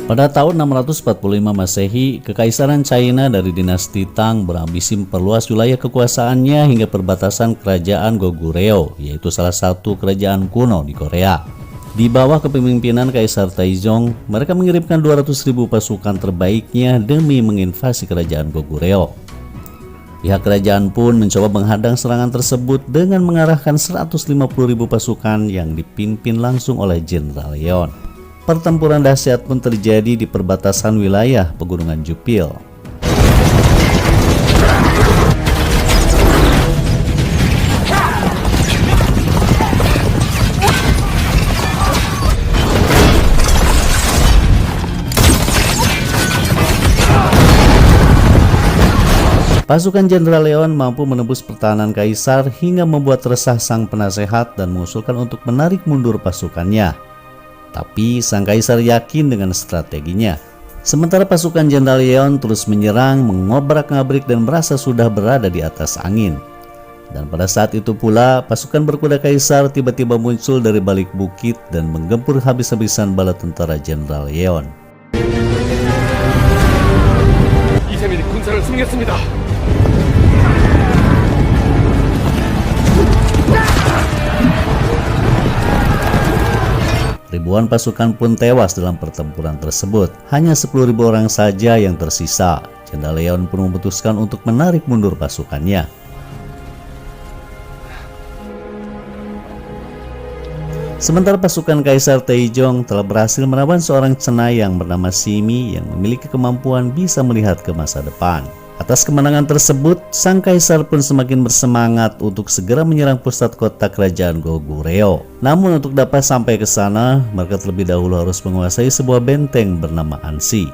Pada tahun 645 Masehi, Kekaisaran China dari dinasti Tang berambisi memperluas wilayah kekuasaannya hingga perbatasan kerajaan Goguryeo, yaitu salah satu kerajaan kuno di Korea. Di bawah kepemimpinan Kaisar Taizong, mereka mengirimkan 200.000 pasukan terbaiknya demi menginvasi kerajaan Goguryeo. Pihak kerajaan pun mencoba menghadang serangan tersebut dengan mengarahkan 150.000 pasukan yang dipimpin langsung oleh Jenderal Yeon. Pertempuran dahsyat pun terjadi di perbatasan wilayah Pegunungan Jupil. Pasukan Jenderal Yeon mampu menembus pertahanan kaisar hingga membuat resah sang penasehat dan mengusulkan untuk menarik mundur pasukannya. Tapi sang kaisar yakin dengan strateginya. Sementara pasukan Jenderal Yeon terus menyerang, mengobrak-ngabrik dan merasa sudah berada di atas angin. Dan pada saat itu pula pasukan berkuda kaisar tiba-tiba muncul dari balik bukit dan menggempur habis-habisan bala tentara Jenderal Yeon. 이세민이 군사를 승리했습니다. Ribuan pasukan pun tewas dalam pertempuran tersebut. Hanya 10.000 orang saja yang tersisa. Jenderal Yeon pun memutuskan untuk menarik mundur pasukannya. Sementara pasukan Kaisar Taejong telah berhasil melawan seorang cenayang bernama Simi yang memiliki kemampuan bisa melihat ke masa depan. Atas kemenangan tersebut, sang kaisar pun semakin bersemangat untuk segera menyerang pusat kota kerajaan Goguryeo. Namun untuk dapat sampai ke sana, mereka terlebih dahulu harus menguasai sebuah benteng bernama Ansi.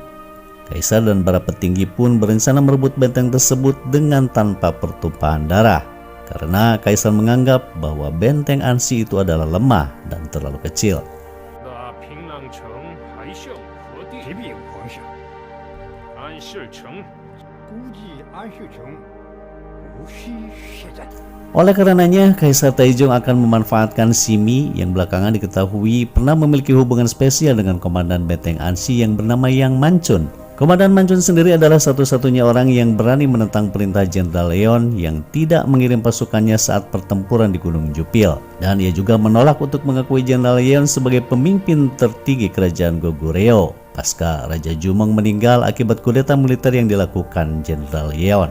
Kaisar dan para petinggi pun berencana merebut benteng tersebut dengan tanpa pertumpahan darah, karena kaisar menganggap bahwa benteng Ansi itu adalah lemah dan terlalu kecil. Oleh karenanya, Kaisar Taejong akan memanfaatkan Simi yang belakangan diketahui pernah memiliki hubungan spesial dengan komandan benteng Ansi yang bernama Yang Manchun. Komandan Manchun sendiri adalah satu-satunya orang yang berani menentang perintah Jenderal Yeon yang tidak mengirim pasukannya saat pertempuran di Gunung Jupil. Dan ia juga menolak untuk mengakui Jenderal Yeon sebagai pemimpin tertinggi kerajaan Goguryeo pasca Raja Jumong meninggal akibat kudeta militer yang dilakukan Jenderal Yeon.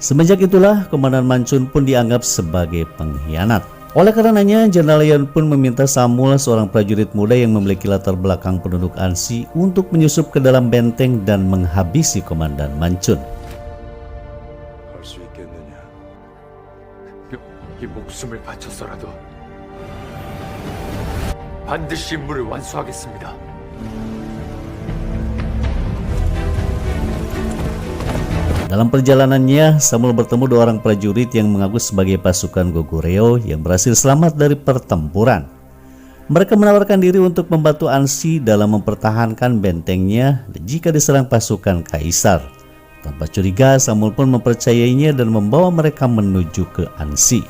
Semenjak itulah Komandan Manchun pun dianggap sebagai pengkhianat. Oleh karenanya, Jenderal Yeon pun meminta Samul, seorang prajurit muda yang memiliki latar belakang penduduk Ansi, untuk menyusup ke dalam benteng dan menghabisi Komandan Manchun. 목숨을 바쳐서라도 반드시 임무를 완수하겠습니다. Dalam perjalanannya, Samul bertemu dua orang prajurit yang mengaku sebagai pasukan Goguryeo yang berhasil selamat dari pertempuran. Mereka menawarkan diri untuk membantu Ansi dalam mempertahankan bentengnya jika diserang pasukan kaisar. Tanpa curiga, Samul pun mempercayainya dan membawa mereka menuju ke Ansi.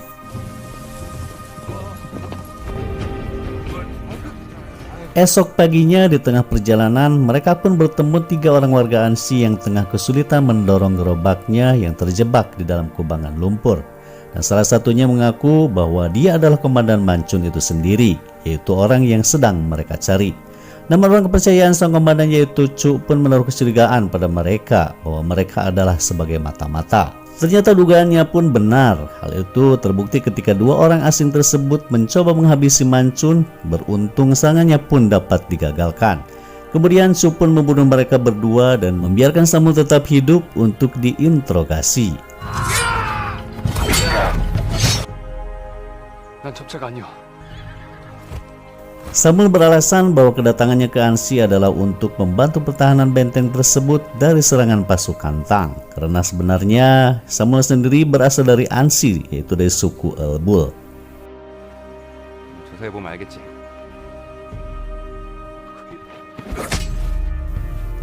Esok paginya di tengah perjalanan, mereka pun bertemu 3 orang warga Ansi yang tengah kesulitan mendorong gerobaknya yang terjebak di dalam kubangan lumpur. Dan salah satunya mengaku bahwa dia adalah Komandan Manchun itu sendiri, yaitu orang yang sedang mereka cari. Namun orang kepercayaan sang komandan yaitu Chu pun menaruh kecurigaan pada mereka bahwa mereka adalah sebagai mata-mata. Ternyata dugaannya pun benar. Hal itu terbukti ketika 2 orang asing tersebut mencoba menghabisi Manchun. Beruntung serangannya pun dapat digagalkan. Kemudian Chu pun membunuh mereka berdua dan membiarkan Samul tetap hidup untuk diinterogasi. 난 접자가 아니야. Samul beralasan bahwa kedatangannya ke Ansi adalah untuk membantu pertahanan benteng tersebut dari serangan pasukan Tang. Karena sebenarnya Samul sendiri berasal dari Ansi, yaitu dari suku Elbul.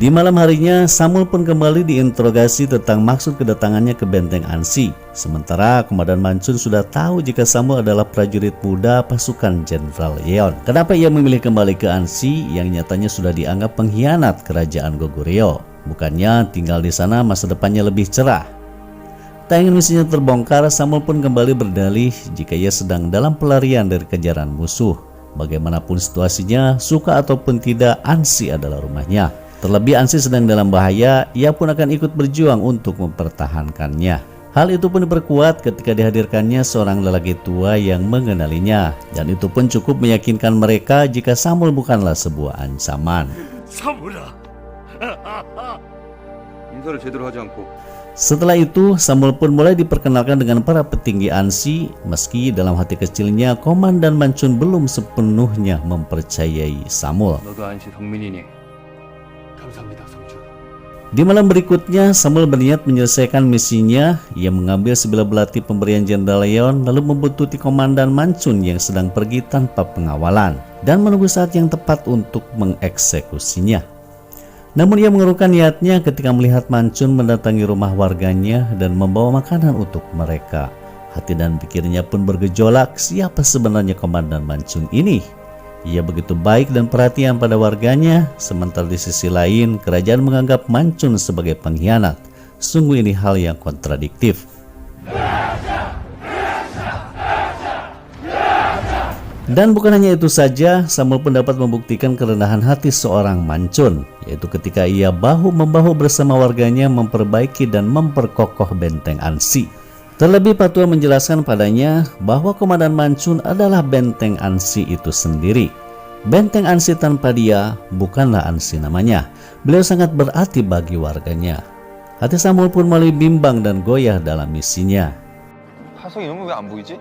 Di malam harinya, Samul pun kembali diinterogasi tentang maksud kedatangannya ke benteng Ansi. Sementara Komandan Mancun sudah tahu jika Samul adalah prajurit muda pasukan Jenderal Yeon. Kenapa ia memilih kembali ke Ansi yang nyatanya sudah dianggap pengkhianat kerajaan Goguryeo? Bukannya tinggal di sana masa depannya lebih cerah. Tak ingin misinya terbongkar, Samul pun kembali berdalih jika ia sedang dalam pelarian dari kejaran musuh. Bagaimanapun situasinya, suka ataupun tidak, Ansi adalah rumahnya. Terlebih Ansi sedang dalam bahaya, ia pun akan ikut berjuang untuk mempertahankannya. Hal itu pun diperkuat ketika dihadirkannya seorang lelaki tua yang mengenalinya. Dan itu pun cukup meyakinkan mereka jika Samul bukanlah sebuah ancaman. 사물아. 인사를 제대로 하지 않고 Setelah itu, Samul pun mulai diperkenalkan dengan para petinggi Ansi, meski dalam hati kecilnya Komandan Mancun belum sepenuhnya mempercayai Samul. 너도 안시 성민이니? 감사합니다, 성주. Di malam berikutnya, Samul berniat menyelesaikan misinya. Ia mengambil sebilah belati pemberian Jenderal Yeon, lalu membuntuti Komandan Mancun yang sedang pergi tanpa pengawalan, dan menunggu saat yang tepat untuk mengeksekusinya. Namun ia mengurungkan niatnya ketika melihat Mancun mendatangi rumah warganya dan membawa makanan untuk mereka. Hati dan pikirnya pun bergejolak, siapa sebenarnya Komandan Mancun ini? Ia begitu baik dan perhatian pada warganya, sementara di sisi lain kerajaan menganggap Mancun sebagai pengkhianat. Sungguh ini hal yang kontradiktif. Dan bukan hanya itu saja, Samul pun dapat membuktikan kerendahan hati seorang Mancun, yaitu ketika ia bahu-membahu bersama warganya memperbaiki dan memperkokoh benteng Ansi. Terlebih Patua menjelaskan padanya bahwa Komandan Mancun adalah benteng Ansi itu sendiri. Benteng Ansi tanpa dia bukanlah Ansi namanya. Beliau sangat berarti bagi warganya. Hati Samul pun mulai bimbang dan goyah dalam misinya. 하성 이런 거 왜 안 보이지?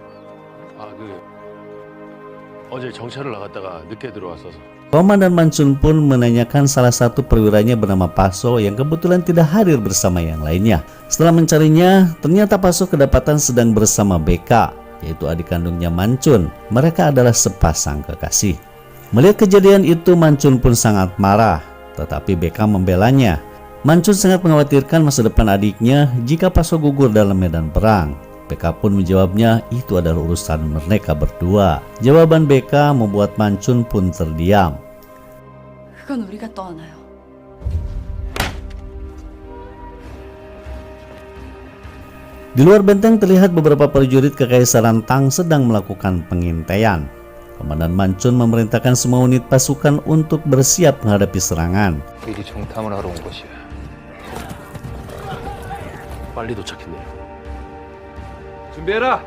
어제 정찰을 나갔다가 늦게 들어왔어서. Komandan Mancun pun menanyakan salah satu perwiranya bernama Paso yang kebetulan tidak hadir bersama yang lainnya. Setelah mencarinya, ternyata Paso kedapatan sedang bersama BK, yaitu adik kandungnya Mancun. Mereka adalah sepasang kekasih. Melihat kejadian itu, Mancun pun sangat marah, tetapi BK membelanya. Mancun sangat mengkhawatirkan masa depan adiknya jika Paso gugur dalam medan perang. BK pun menjawabnya itu adalah urusan mereka berdua. Jawaban BK membuat Mancun pun terdiam. 그건 우리가 떠안아요. Di luar benteng terlihat beberapa prajurit Kekaisaran Tang sedang melakukan pengintaian. Komandan Mancun memerintahkan semua unit pasukan untuk bersiap menghadapi serangan. 미리 정탐을 하러 온 것이야. 빨리 도착했네요. 준비해라.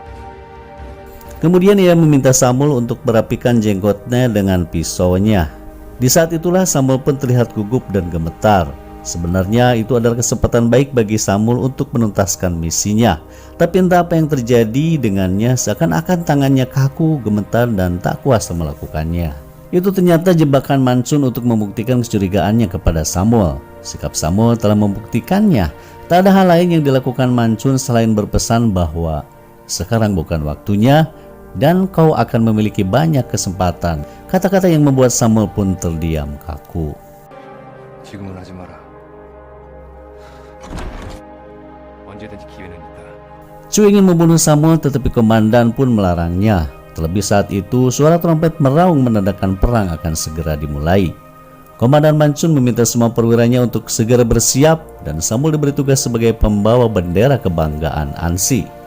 Kemudian ia meminta Samul untuk merapikan jenggotnya dengan pisaunya. Di saat itulah Samul pun terlihat gugup dan gemetar. Sebenarnya itu adalah kesempatan baik bagi Samul untuk menuntaskan misinya. Tapi entah apa yang terjadi dengannya, seakan-akan tangannya kaku, gemetar, dan tak kuasa melakukannya. Itu ternyata jebakan Mancun untuk membuktikan kecurigaannya kepada Samul. Sikap Samul telah membuktikannya. Tak ada hal lain yang dilakukan Mancun selain berpesan bahwa sekarang bukan waktunya dan kau akan memiliki banyak kesempatan. Kata-kata yang membuat Samul pun terdiam kaku. 지금은 하지 마라. 언제든지 기회는 있다. Chu ingin membunuh Samul tetapi komandan pun melarangnya. Terlebih saat itu suara trompet meraung menandakan perang akan segera dimulai. Komandan Mancun meminta semua perwiranya untuk segera bersiap dan Samul diberi tugas sebagai pembawa bendera kebanggaan Ansi.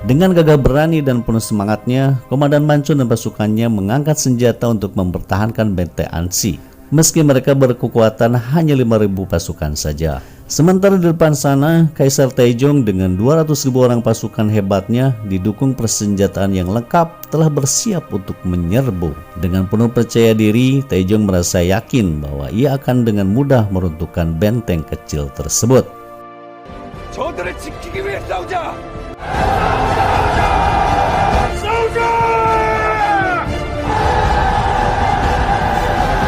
Dengan gagah berani dan penuh semangatnya, Komandan Mancun dan pasukannya mengangkat senjata untuk mempertahankan benteng Ansi. Meski mereka berkekuatan hanya 5.000 pasukan saja. Sementara di depan sana, Kaisar Taejong dengan 200.000 orang pasukan hebatnya didukung persenjataan yang lengkap telah bersiap untuk menyerbu. Dengan penuh percaya diri, Taejong merasa yakin bahwa ia akan dengan mudah meruntuhkan benteng kecil tersebut. 저들을 지키기 위해 싸우자.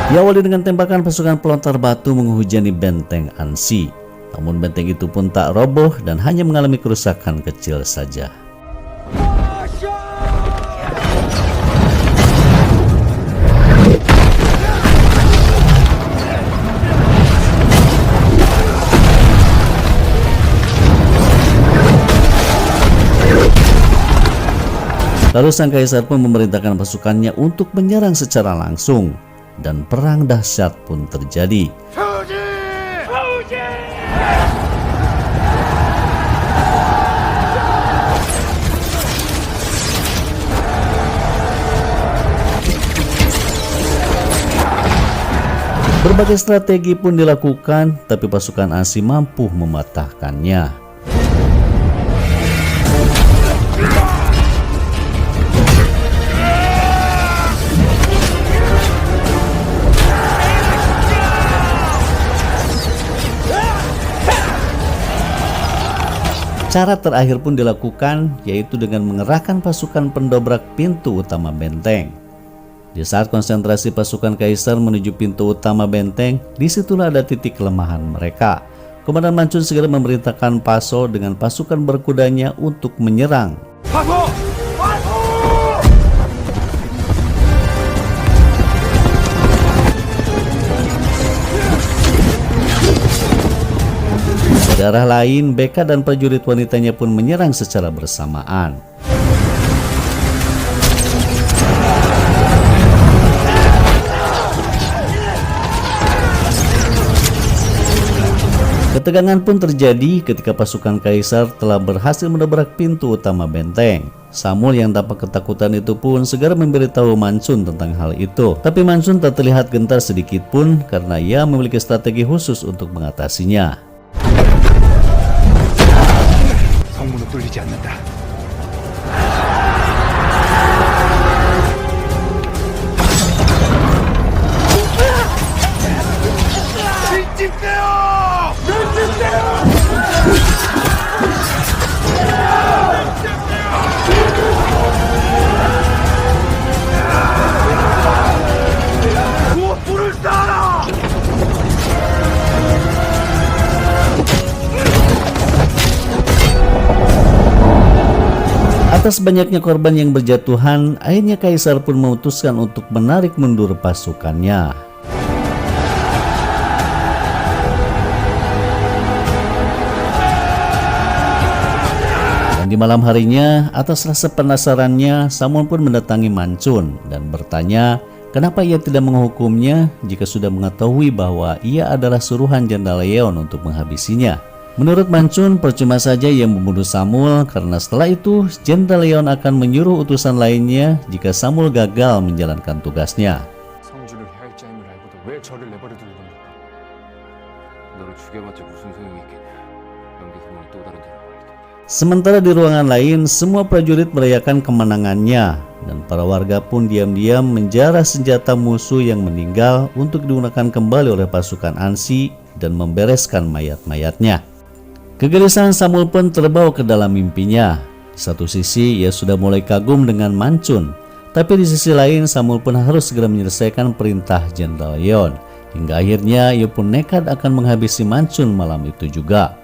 Diawali dengan tembakan pasukan pelontar batu menghujani benteng Ansi. Namun benteng itu pun tak roboh dan hanya mengalami kerusakan kecil saja. Lalu sang kaisar pun memerintahkan pasukannya untuk menyerang secara langsung dan perang dahsyat pun terjadi. Berbagai strategi pun dilakukan, tapi pasukan Ansi mampu mematahkannya. Cara terakhir pun dilakukan, yaitu dengan mengerahkan pasukan pendobrak pintu utama benteng. Di saat konsentrasi pasukan kaisar menuju pintu utama benteng, disitulah ada titik kelemahan mereka. Komandan Mancun segera memerintahkan Paso dengan pasukan berkudanya untuk menyerang. Di arah lain, Beka dan prajurit wanitanya pun menyerang secara bersamaan. Ketegangan pun terjadi ketika pasukan kaisar telah berhasil mendobrak pintu utama benteng. Samul yang tampak ketakutan itu pun segera memberitahu Mancun tentang hal itu. Tapi Mancun tak terlihat gentar sedikit pun karena ia memiliki strategi khusus untuk mengatasinya. 성문은 뚫리지 않는다. Atas banyaknya korban yang berjatuhan, akhirnya kaisar pun memutuskan untuk menarik mundur pasukannya. Dan di malam harinya, atas rasa penasarannya, Samul pun mendatangi Mancun dan bertanya kenapa ia tidak menghukumnya jika sudah mengetahui bahwa ia adalah suruhan Jenderal Yeon untuk menghabisinya. Menurut Mancun, percuma saja ia membunuh Samul karena setelah itu Jenderal Yeon akan menyuruh utusan lainnya jika Samul gagal menjalankan tugasnya. 성주를 해할 짜임을 알고도 왜 저를 내버려 두는 겁니까? 너를 죽여봤자 무슨 소용이 있겠냐. 연기소문이 또 다른 데로 말일 텐데. Sementara di ruangan lain, semua prajurit merayakan kemenangannya dan para warga pun diam-diam menjarah senjata musuh yang meninggal untuk digunakan kembali oleh pasukan Ansi dan membereskan mayat-mayatnya. Kegelisahan Samul pun terbawa ke dalam mimpinya. Di satu sisi ia sudah mulai kagum dengan Mancun, tapi di sisi lain Samul pun harus segera menyelesaikan perintah Jenderal Yeon. Hingga akhirnya ia pun nekat akan menghabisi Mancun malam itu juga.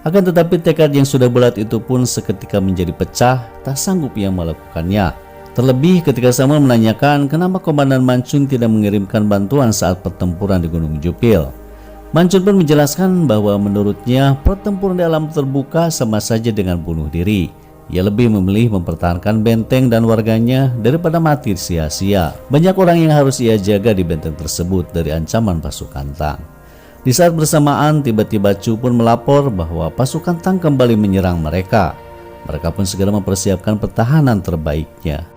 Akan tetapi tekad yang sudah bulat itu pun seketika menjadi pecah, tak sanggup ia melakukannya. Terlebih ketika Samul menanyakan kenapa Komandan Mancun tidak mengirimkan bantuan saat pertempuran di Gunung Jupil. Mancun pun menjelaskan bahwa menurutnya pertempuran di alam terbuka sama saja dengan bunuh diri. Ia lebih memilih mempertahankan benteng dan warganya daripada mati sia-sia. Banyak orang yang harus ia jaga di benteng tersebut dari ancaman pasukan Tang. Di saat bersamaan tiba-tiba Chu pun melapor bahwa pasukan Tang kembali menyerang mereka. Mereka pun segera mempersiapkan pertahanan terbaiknya.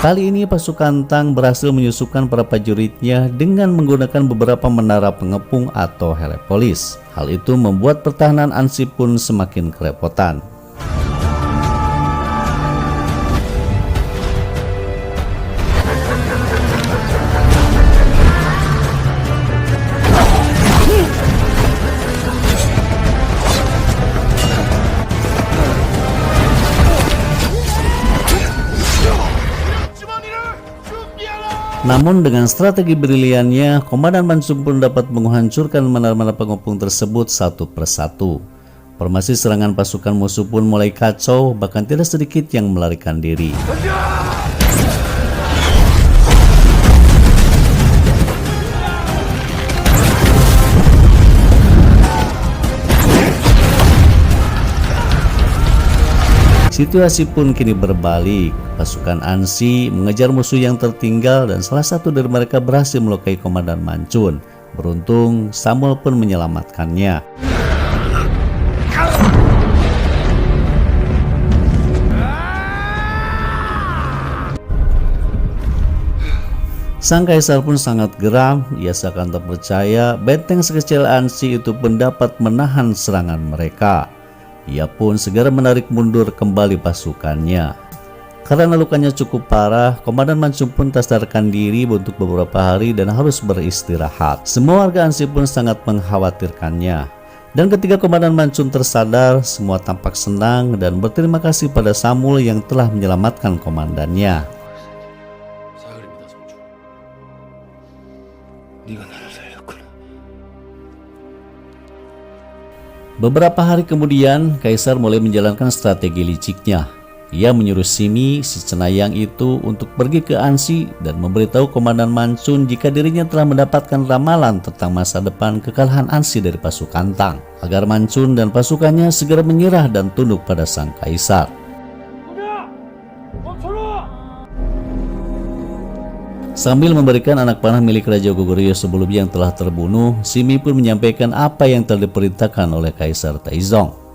Kali ini pasukan Tang berhasil menyusupkan para prajuritnya dengan menggunakan beberapa menara pengepung atau helepolis. Hal itu membuat pertahanan Ansi pun semakin kerepotan. Namun dengan strategi briliannya, Komandan Mansum pun dapat menghancurkan menara-menara pengepung tersebut satu persatu. Formasi serangan pasukan musuh pun mulai kacau, bahkan tidak sedikit yang melarikan diri. Situasi pun kini berbalik. Pasukan Ansi mengejar musuh yang tertinggal dan salah satu dari mereka berhasil melukai Komandan Mancun. Beruntung Samuel pun menyelamatkannya. Sang kaisar pun sangat geram. Ia seakan tak percaya benteng sekecil Ansi itu pun dapat menahan serangan mereka. Ia pun segera menarik mundur kembali pasukannya. Karena lukanya cukup parah, Komandan Mansum pun tak sadarkan diri untuk beberapa hari dan harus beristirahat. Semua warga Ansi pun sangat mengkhawatirkannya. Dan ketika Komandan Mansum tersadar, semua tampak senang dan berterima kasih pada Samuel yang telah menyelamatkan komandannya. 사흘입니다, 성주. 네가 나를 살렸구나. Beberapa hari kemudian, Kaisar mulai menjalankan strategi liciknya. Ia menyuruh Simi, si cenayang itu, untuk pergi ke Ansi dan memberitahu Komandan Mancun jika dirinya telah mendapatkan ramalan tentang masa depan kekalahan Ansi dari pasukan Tang, agar Mancun dan pasukannya segera menyerah dan tunduk pada sang Kaisar. Sambil memberikan anak panah milik Raja Goguryeo sebelumnya yang telah terbunuh, Simi pun menyampaikan apa yang telah diperintahkan oleh Kaisar Taizong.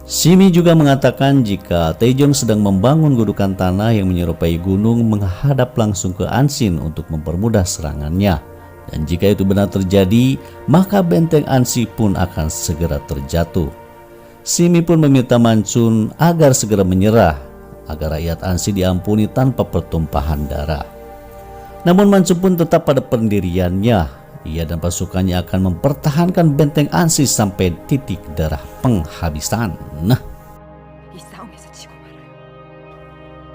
Simi juga mengatakan jika Taizong sedang membangun gundukan tanah yang menyerupai gunung menghadap langsung ke Ansin untuk mempermudah serangannya. Dan jika itu benar terjadi, maka benteng Ansi pun akan segera terjatuh. Simi pun meminta Mancun agar segera menyerah, agar rakyat Ansi diampuni tanpa pertumpahan darah. Namun Mancun pun tetap pada pendiriannya. Ia dan pasukannya akan mempertahankan benteng Ansi sampai titik darah penghabisan. Nah, 이 싸움에서 지고 말아요.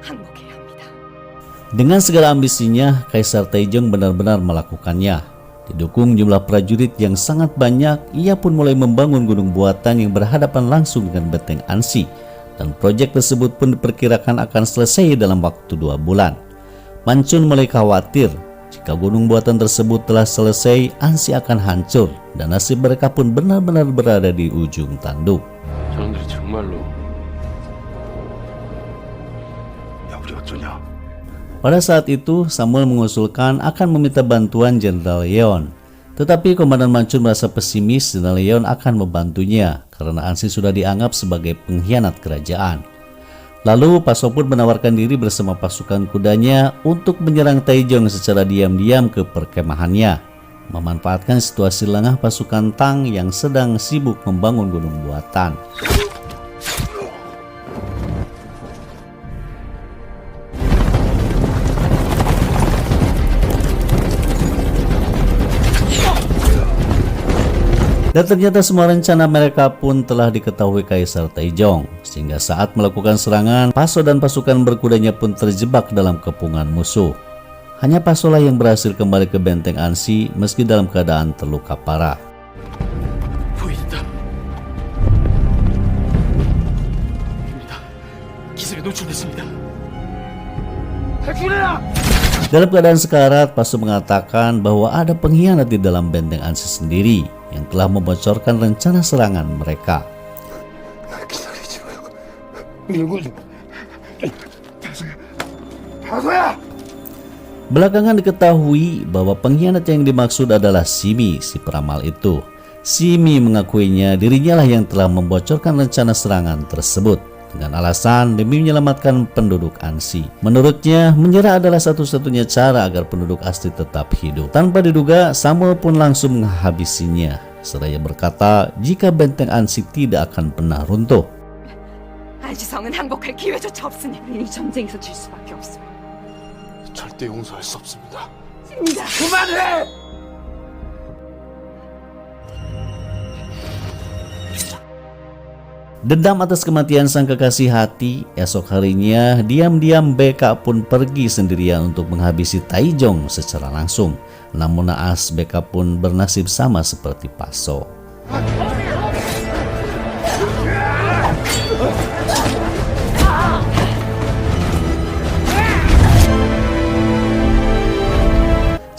항복해야 합니다. dengan segala ambisinya, Kaisar Taizong benar-benar melakukannya. Didukung jumlah prajurit yang sangat banyak, ia pun mulai membangun gunung buatan yang berhadapan langsung dengan benteng Ansi. Dan proyek tersebut pun diperkirakan akan selesai dalam waktu 2 bulan. Mancun mulai khawatir jika gunung buatan tersebut telah selesai, Ansi akan hancur dan nasib mereka pun benar-benar berada di ujung tanduk. 저놈들이 정말로 야, 우리 어쩌냐? Pada saat itu, Samuel mengusulkan akan meminta bantuan Jenderal Yeon. Tetapi Komandan Mancun merasa pesimis Jenderal Yeon akan membantunya karena Ansi sudah dianggap sebagai pengkhianat kerajaan. Lalu Paso pun menawarkan diri bersama pasukan kudanya untuk menyerang Taizong secara diam-diam ke perkemahannya, memanfaatkan situasi lengah pasukan Tang yang sedang sibuk membangun gunung buatan. Dan ternyata semua rencana mereka pun telah diketahui Kaisar Taizong, sehingga saat melakukan serangan, Paso dan pasukan berkudanya pun terjebak dalam kepungan musuh. Hanya Paso lah yang berhasil kembali ke benteng Ansi meski dalam keadaan terluka parah. 보인다. 입니다. 기습에 노출됐습니다. 해주래라! Dalam keadaan sekarat, Paso mengatakan bahwa ada pengkhianat di dalam benteng Ansi sendiri yang telah membocorkan rencana serangan mereka. Belakangan diketahui bahwa pengkhianat yang dimaksud adalah Simi, si peramal itu. Simi mengakuinya dirinya lah yang telah membocorkan rencana serangan tersebut dengan alasan demi menyelamatkan penduduk Ansi. Menurutnya, menyerah adalah satu-satunya cara agar penduduk asli tetap hidup. Tanpa diduga, Samuel pun langsung menghabisinya, seraya berkata jika benteng Ansi tidak akan pernah runtuh. 안시성은 항복할 기회조차 없으니 이 전쟁에서 질 수밖에 없어요. 절대 용서할 수 없습니다. 집니다. 그만해! Dendam atas kematian sang kekasih hati, esok harinya diam-diam Beka pun pergi sendirian untuk menghabisi Taijong secara langsung. Namun naas Beka pun bernasib sama seperti Paso.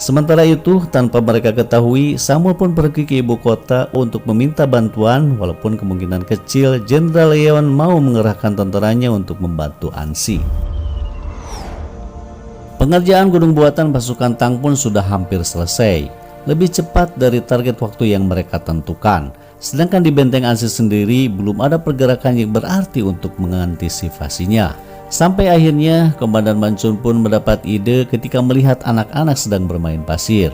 Sementara itu, tanpa mereka ketahui, Samuel pun pergi ke ibu kota untuk meminta bantuan, walaupun kemungkinan kecil Jenderal Leon mau mengerahkan tentaranya untuk membantu Ansi. Pengerjaan gunung buatan pasukan Tang pun sudah hampir selesai, lebih cepat dari target waktu yang mereka tentukan. Sedangkan di benteng Ansi sendiri belum ada pergerakan yang berarti untuk mengantisipasinya. Sampai akhirnya Komandan Mancun pun mendapat ide ketika melihat anak-anak sedang bermain pasir,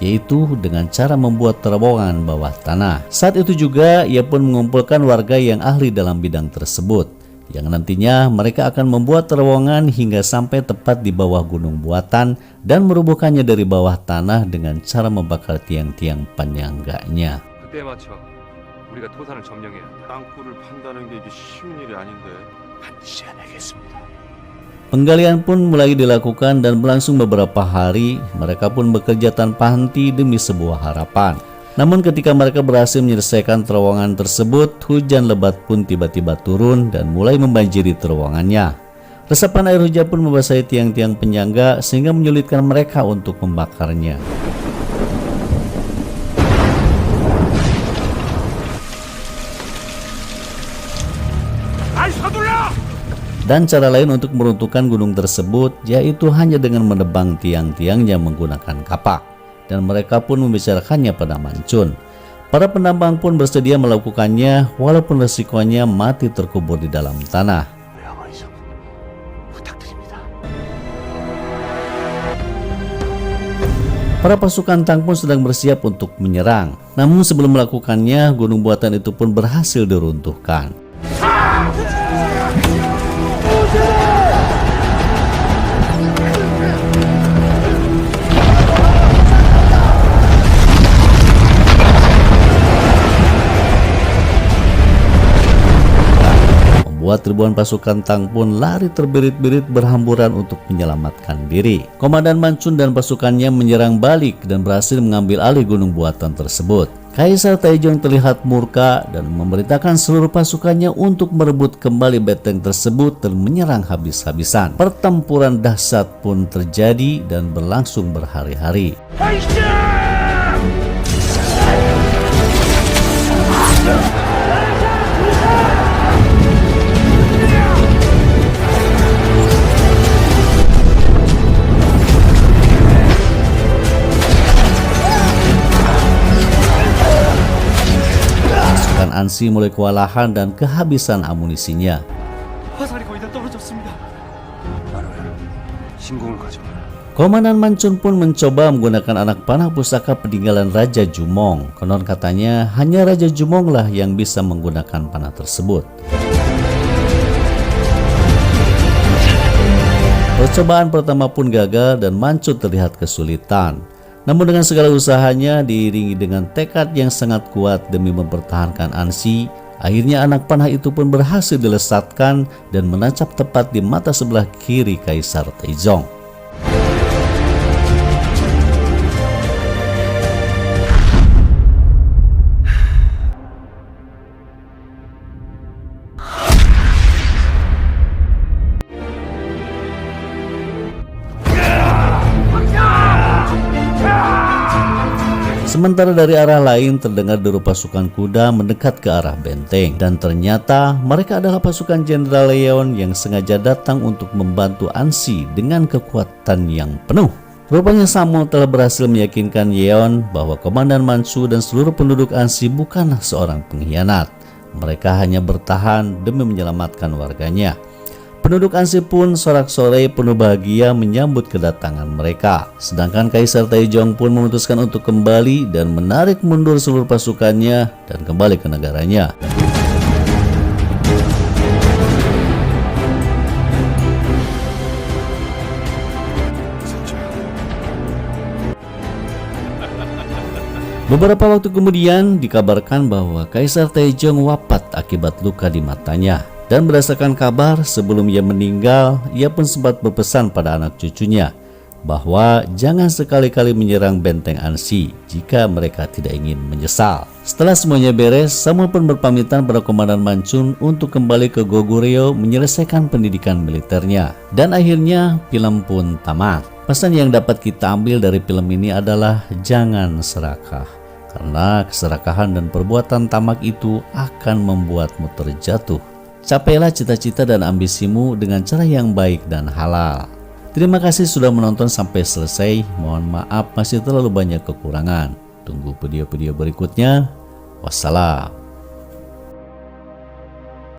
yaitu dengan cara membuat terowongan bawah tanah. Saat itu juga ia pun mengumpulkan warga yang ahli dalam bidang tersebut, yang nantinya mereka akan membuat terowongan hingga sampai tepat di bawah gunung buatan dan merubuhkannya dari bawah tanah dengan cara membakar tiang-tiang penyangganya. 그때에 맞춰 우리가 토산을 점령해야 한다. 땅굴을 판다는 게 이게 쉬운 일이 아닌데 반드시 해내겠습니다. Penggalian pun mulai dilakukan dan berlangsung beberapa hari. Mereka pun bekerja tanpa henti demi sebuah harapan. Namun ketika mereka berhasil menyelesaikan terowongan tersebut, hujan lebat pun tiba-tiba turun dan mulai membanjiri terowongannya. Resapan air hujan pun membasahi tiang-tiang penyangga sehingga menyulitkan mereka untuk membakarnya. Dan cara lain untuk meruntuhkan gunung tersebut yaitu hanya dengan menebang tiang-tiangnya menggunakan kapak. Dan mereka pun membicarakannya pada Mancun. Para penambang pun bersedia melakukannya walaupun resikonya mati terkubur di dalam tanah. Para pasukan Tang pun sedang bersiap untuk menyerang. Namun sebelum melakukannya, gunung buatan itu pun berhasil diruntuhkan. Membuat ribuan pasukan Tang pun lari terbirit-birit berhamburan untuk menyelamatkan diri. Komandan Mancun dan pasukannya menyerang balik dan berhasil mengambil alih gunung buatan tersebut. Kaisar Taijong terlihat murka dan memerintahkan seluruh pasukannya untuk merebut kembali benteng tersebut dan menyerang habis-habisan. Pertempuran dahsyat pun terjadi dan berlangsung berhari-hari. Ansi mulai kewalahan dan kehabisan amunisinya. 화살이 거의 다 떨어졌습니다. 나로야, 신공을 가져와라. Komandan Mancun pun mencoba menggunakan anak panah pusaka peninggalan Raja Jumong. Konon katanya hanya Raja Jumong lah yang bisa menggunakan panah tersebut. Percobaan pertama pun gagal dan Mancun terlihat kesulitan. Namun dengan segala usahanya diiringi dengan tekad yang sangat kuat demi mempertahankan Ansi, akhirnya anak panah itu pun berhasil dilesatkan dan menancap tepat di mata sebelah kiri Kaisar Taizong. Sementara dari arah lain terdengar deru pasukan kuda mendekat ke arah benteng. Dan ternyata mereka adalah pasukan Jenderal Leon yang sengaja datang untuk membantu Ansi dengan kekuatan yang penuh. Rupanya Samuel telah berhasil meyakinkan Yeon bahwa Komandan Manchu dan seluruh penduduk Ansi bukanlah seorang pengkhianat. Mereka hanya bertahan demi menyelamatkan warganya. Penduduk Ansi pun sorak-sorai penuh bahagia menyambut kedatangan mereka. Sedangkan Kaisar Taijong pun memutuskan untuk kembali dan menarik mundur seluruh pasukannya dan kembali ke negaranya. Beberapa waktu kemudian dikabarkan bahwa Kaisar Taejong wafat akibat luka di matanya. Dan berdasarkan kabar sebelum ia meninggal, ia pun sempat berpesan pada anak cucunya bahwa jangan sekali-kali menyerang benteng Ansi jika mereka tidak ingin menyesal. Setelah semuanya beres, Samul pun berpamitan pada Komandan Mancun untuk kembali ke Goguryeo menyelesaikan pendidikan militernya. Dan akhirnya film pun tamat. Pesan yang dapat kita ambil dari film ini adalah jangan serakah. Karena keserakahan dan perbuatan tamak itu akan membuatmu terjatuh. Capailah cita-cita dan ambisimu dengan cara yang baik dan halal. Terima kasih sudah menonton sampai selesai. Mohon maaf masih terlalu banyak kekurangan. Tunggu video-video berikutnya. Wassalam.